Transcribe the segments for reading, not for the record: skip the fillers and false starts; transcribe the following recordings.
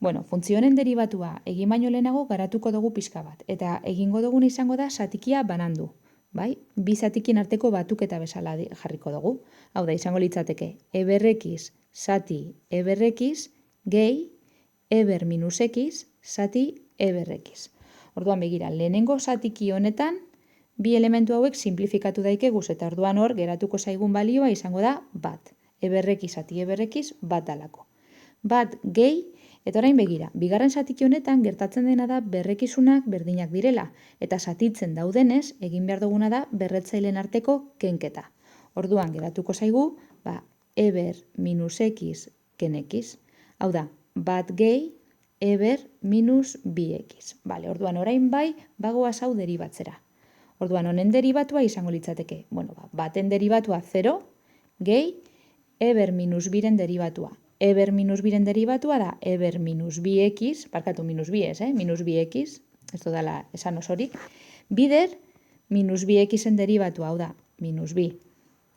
Bueno, funtzionen deribatua egin baino lehenago garatuko dugu pixka bat. Eta egingo dugun izango da zatikia banandu. Bai? Bi zatikien arteko batuketa bezala jarriko dugu. Hau da, izango litzateke, eberrekiz zati eberrekiz gehi eber minus ekiz zati eberrekiz. Orduan begira, lehenengo zatiki honetan, bi elementu hauek simplifikatu daikeguz eta orduan hor geratuko zaigun balioa izango da bat. Eberrekiz zati eberrekiz bat dalako. Bat gehi, eta orain begira, bigarren zatiki honetan gertatzen dena da berrekizunak berdinak direla, eta zatitzen daudenez, egin behar duguna da berretzaileen arteko kenketa. Orduan geratuko zaigu, eber minus ekiz kenekiz. Hau da, bat gehi eber minus bi ekiz. Bale, orduan orain bai, bagoaz hau deribatzera. Orduan honen deribatua izango litzateke. Bueno, baten deribatua 0, gehi eber minus biren deribatua. Eber minus biren deribatua da eber minus bi ekiz, barkatu minus bi ez, minus bi ekiz, ez dudala esan osorik, bider minus bi ekizen deribatua, hau da, minus bi.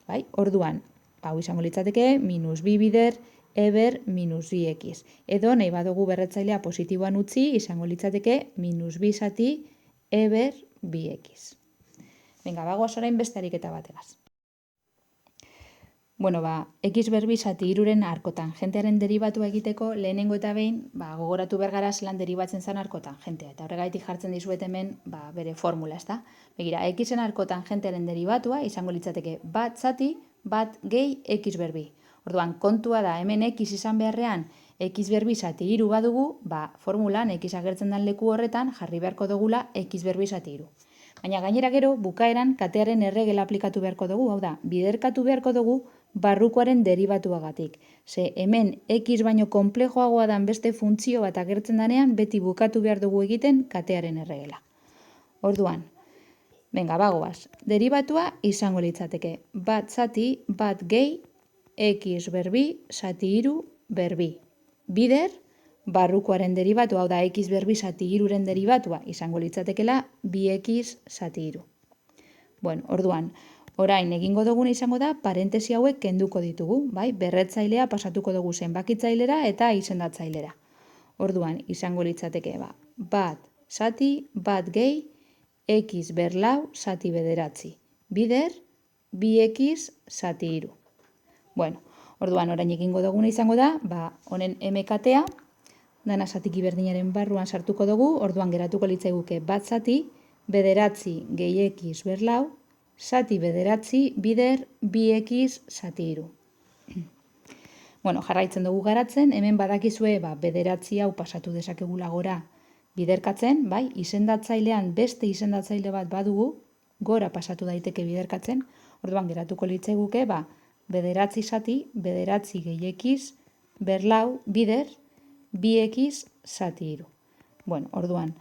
Bai? Orduan, hau izango litzateke, minus bi bider eber minus bi ekiz. Edo nahi badugu berretzailea positiboan utzi, izango litzateke minus bi zati eber bi ekiz. Venga, bagoaz orain beste ariketa bategaz. Bueno, x berbi zati iruren arkotangentearen deribatua egiteko lehenengo eta behin gogoratu bergara zelan deribatzen zen arkotangentea. Eta horregaitik jartzen dizuet hemen bere formula, ezta? Begira, xen arkotangentearen deribatua izango litzateke bat zati, bat gehi x berbi. Orduan, kontua da hemen x izan beharrean x berbi zati iru badugu, formulan x agertzen den leku horretan jarri beharko dugula x berbi zati iru. Baina gainera gero, bukaeran katearen erregela aplikatu beharko dugu, hau da, biderkatu beharko dugu barrukoaren deribatuagatik. Ze hemen x baino konplejoagoa dan beste funtzio bat agertzen danean, beti bukatu behar dugu egiten katearen erregela. Orduan, venga, bagoaz, deribatua izango litzateke. Bat zati, bat gehi, x berbi, zati iru, berbi. Bider, barrukoaren deribatu, hau da, x berbi zati iruren deribatua izango litzatekela, bi x zati iru. Bueno, orduan, orain egingo duguna izango da, parentesi hauek kenduko ditugu, bai? Berretzailea pasatuko dugu zenbakitzailera eta izendatzailera. Orduan, izango litzateke, bat zati, bat gehi, x berlau, zati bederatzi. Bider, bi x zati iru. Bueno, orduan, orain egingo duguna izango da, honen MKtea, dana zatiki berdinaren barruan sartuko dugu, orduan geratuko litzaiguke bat zati, bederatzi gehi x berlau, zati bederatzi, bider, bi x zati iru. Bueno, jarraitzen dugu garatzen, hemen badakizue bederatzi hau pasatu dezakegula gora biderkatzen, bai, izendatzailean beste izendatzaile bat badugu, gora pasatu daiteke biderkatzen, orduan geratuko litzaiguke, bederatzi zati, bederatzi gehi x berlau, bider, bi x zati iru. Bueno, orduan,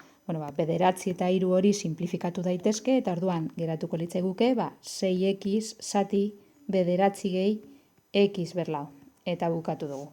bederatzi eta iru hori simplifikatu daitezke, eta orduan geratuko litzaiguke, 6x zati bederatzi gehi x berlau. Eta bukatu dugu.